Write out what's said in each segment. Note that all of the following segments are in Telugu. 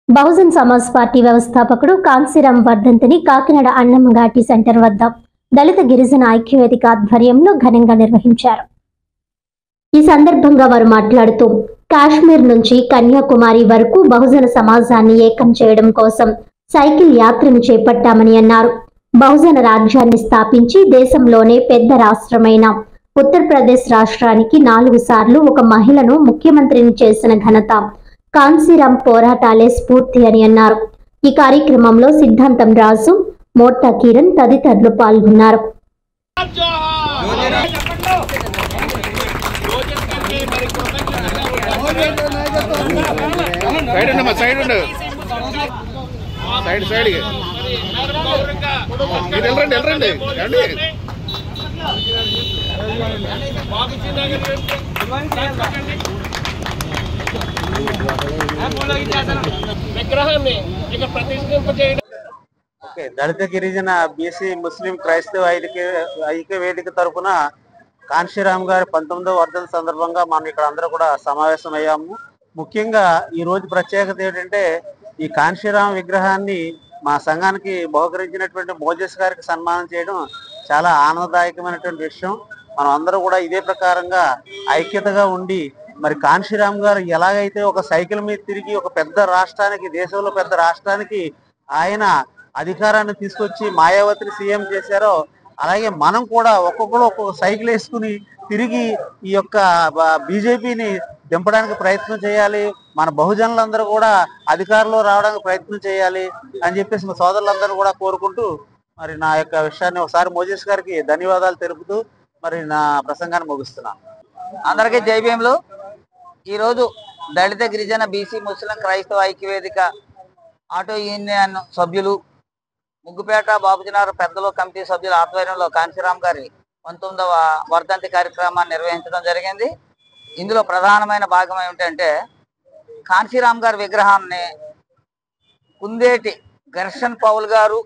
బహుజన్ సమాజ్ పార్టీ వ్యవస్థాపకుడు కాంశీరాం వర్ధంతిని కాకినాడ అన్నమ్మ ఘాటి సెంటర్ వద్ద దళిత గిరిజన ఐక్యవేదిక ఆధ్వర్యంలో ఘనంగా నిర్వహించారు. ఈ సందర్భంగా వారు మాట్లాడుతూ కాశ్మీర్ నుంచి కన్యాకుమారి వరకు బహుజన సమాజాన్ని ఏకం చేయడం కోసం సైకిల్ యాత్రను చేపట్టామని అన్నారు. బహుజన రాజ్యాన్ని స్థాపించి దేశంలోనే పెద్ద రాష్ట్రమైన ఉత్తరప్రదేశ్ రాష్ట్రానికి 4 సార్లు ఒక మహిళను ముఖ్యమంత్రిని చేసిన ఘనత కాంశీరాం పోరాటాలే స్ఫూర్తి అని అన్నారు. ఈ కార్యక్రమంలో సిద్ధాంతం రాజు, మోటా కిరణ్ తదితరులు పాల్గొన్నారు. దళిత గిరిజన బీసీ ముస్లిం క్రైస్తవ ఐక్య వేదిక తరఫున కాంశీరాం గారి 19వ వర్ధంతి సందర్భంగా మనం ఇక్కడ అందరూ కూడా సమావేశం అయ్యాము. ముఖ్యంగా ఈ రోజు ప్రత్యేకత ఏంటంటే ఈ కాంశీరాం విగ్రహాన్ని మా సంఘానికి బహుకరించినటువంటి మోజెస్ గారికి సన్మానం చేయడం చాలా ఆనందదాయకమైనటువంటి విషయం. మనం అందరూ కూడా ఇదే ప్రకారంగా ఐక్యతగా ఉండి మరి కాంశీరాం గారు ఎలాగైతే ఒక సైకిల్ మీద తిరిగి ఒక పెద్ద రాష్ట్రానికి, దేశంలో పెద్ద రాష్ట్రానికి ఆయన అధికారాన్ని తీసుకొచ్చి మాయావతిని సీఎం చేశారో అలాగే మనం కూడా ఒక్కొక్కరు ఒక్కొక్క సైకిల్ వేసుకుని తిరిగి ఈ యొక్క బీజేపీని దింపడానికి ప్రయత్నం చేయాలి. మన బహుజనులందరూ కూడా అధికారంలో రావడానికి ప్రయత్నం చేయాలి అని చెప్పేసి మా సోదరులందరూ కూడా కోరుకుంటూ మరి నా యొక్క విషయాన్ని ఒకసారి మోజెస్ గారికి ధన్యవాదాలు తెలుపుతూ మరి నా ప్రసంగాన్ని ముగిస్తున్నాను. అందరికీ జై భీములు. ఈరోజు దళిత గిరిజన బీసీ ముస్లిం క్రైస్తవ ఐక్యవేదిక ఆటో యూనియన్ సభ్యులు, ముగ్గుపేట బాబుజీనగర్ పెద్దలు కమిటీ సభ్యుల ఆధ్వర్యంలో కాంశీరాం గారి 19వ వర్ధంతి కార్యక్రమాన్ని నిర్వహించడం జరిగింది. ఇందులో ప్రధానమైన భాగం ఏమిటంటే కాంశీరాం గారి విగ్రహాన్ని కుందేటి ఘర్షణ్ పౌల్ గారు,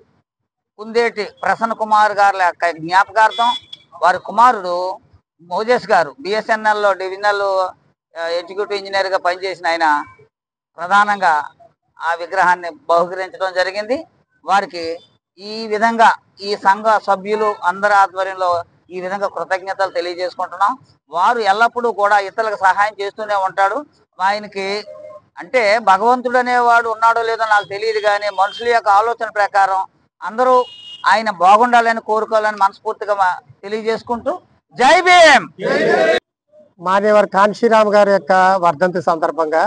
కుందేటి ప్రసన్న కుమార్ గారి యొక్క జ్ఞాపకార్థం వారి కుమారుడు మోజెస్ గారు బిఎస్ఎన్ఎల్లో డివిజనల్ ఎగ్జిక్యూటివ్ ఇంజనీర్గా పనిచేసిన ఆయన ప్రధానంగా ఆ విగ్రహాన్ని బహుకరించడం జరిగింది. వారికి ఈ విధంగా ఈ సంఘ సభ్యులు అందరి ఆధ్వర్యంలో ఈ విధంగా కృతజ్ఞతలు తెలియజేసుకుంటున్నాం. వారు ఎల్లప్పుడూ కూడా ఇతరులకు సహాయం చేస్తూనే ఉంటాడు. ఆయనకి అంటే భగవంతుడు అనేవాడు ఉన్నాడో లేదో నాకు తెలియదు, కానీ మనుషుల యొక్క ఆలోచన ప్రకారం అందరూ ఆయన బాగుండాలని కోరుకోవాలని మనస్ఫూర్తిగా తెలియజేసుకుంటూ జై భీమ్. మాన్యవర్ కాంశీరాం గారి యొక్క వర్ధంతి సందర్భంగా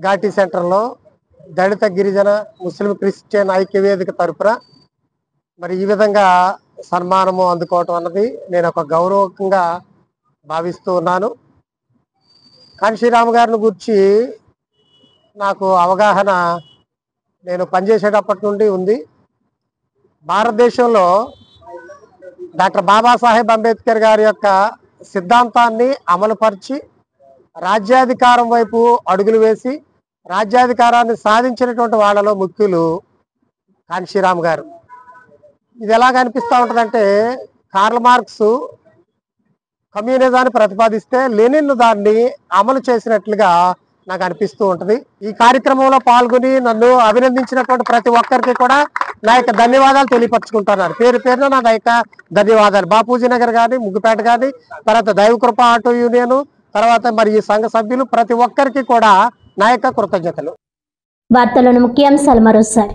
ఘాటి సెంటర్లో దళిత గిరిజన ముస్లిం క్రిస్టియన్ ఐక్యవేదిక తరపున మరి ఈ విధంగా సన్మానము అందుకోవటం అన్నది నేను ఒక గౌరవంగా భావిస్తూ ఉన్నాను. కాంశీరాం గారిని గురించి నాకు అవగాహన నేను పనిచేసేటప్పటి నుండి ఉంది. భారతదేశంలో డాక్టర్ బాబాసాహెబ్ అంబేద్కర్ గారి యొక్క సిద్ధాంతాన్ని అమలుపరిచి రాజ్యాధికారం వైపు అడుగులు వేసి రాజ్యాధికారాన్ని సాధించినటువంటి వాళ్ళలో ముఖ్యులు కాంశీరాం గారు. ఇది ఎలాగ అనిపిస్తూ ఉంటుందంటే కార్ల్ మార్క్స్ కమ్యూనిజాన్ని ప్రతిపాదిస్తే లెనిన్ దాన్ని అమలు చేసినట్లుగా నాకు అనిపిస్తూ ఉంటుంది. ఈ కార్యక్రమంలో పాల్గొని నన్ను అభినందించినటువంటి ప్రతి ఒక్కరికి కూడా నా యొక్క ధన్యవాదాలు తెలియపరచుకుంటున్నాను. పేరు పేరున నా యొక్క ధన్యవాదాలు. బాపూజీ నగర్ కానీ, ముగ్గుపేట కానీ, తర్వాత దైవకృప ఆటో యూనియన్, తర్వాత మరి ఈ సంఘ సభ్యులు ప్రతి ఒక్కరికి కూడా నా యొక్క కృతజ్ఞతలు. వార్తలను ముఖ్యాంశాలు మరోసారి.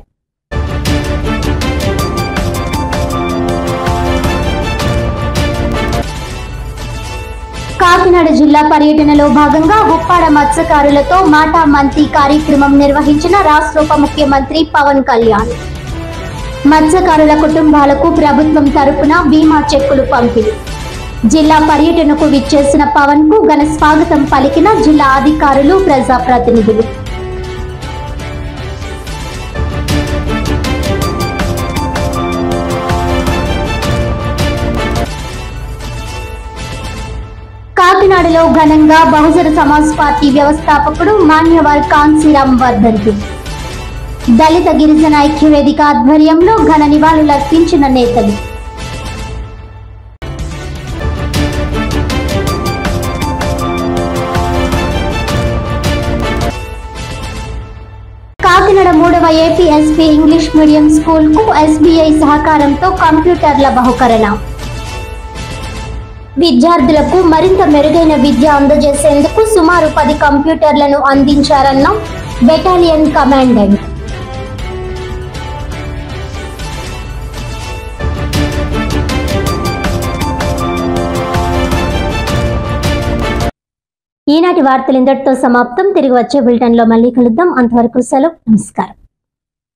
కాకినాడ జిల్లా పర్యటనలో భాగంగా ఉప్పాడ మత్స్యకారులతో మాటా మంతి కార్యక్రమం నిర్వహించిన రాష్ట్ర ఉప ముఖ్యమంత్రి పవన్ కళ్యాణ్. మత్స్యకారుల కుటుంబాలకు ప్రభుత్వం తరపున బీమా చెక్కులు పంపిణీ. జిల్లా పర్యటనకు విచ్చేసిన పవన్ కు ఘన స్వాగతం పలికిన జిల్లా అధికారులు, ప్రజాప్రతినిధులు. కాకినాడలో ఘనంగా బహుజన సమాజ్ పార్టీ వ్యవస్థాపకుడు మాన్యవర్ కాంశీరాం వర్ధంతి. దళిత గిరిజన ఐక్యవేదిక ఆధ్వర్యంలో ఘన నివాళులర్పించిన నేతలు. 6వ ఏపీఎస్పీ ఇంగ్లీష్ మీడియం స్కూల్కు ఎస్బీఐ సహకారంతో కంప్యూటర్ల బహుకరణ. విద్యార్థులకు మరింత మెరుగైన విద్య అందజేసేందుకు సుమారు 10 కంప్యూటర్లను అందించారన్న బెటాలియన్ కమాండెంట్. ఈనాటి వార్తలు ఇంతటితో సమాప్తం. తిరిగి వచ్చే బులెటిన్లో మళ్ళీ కలుద్దాం. అంతవరకు సెలవు. నమస్కారం.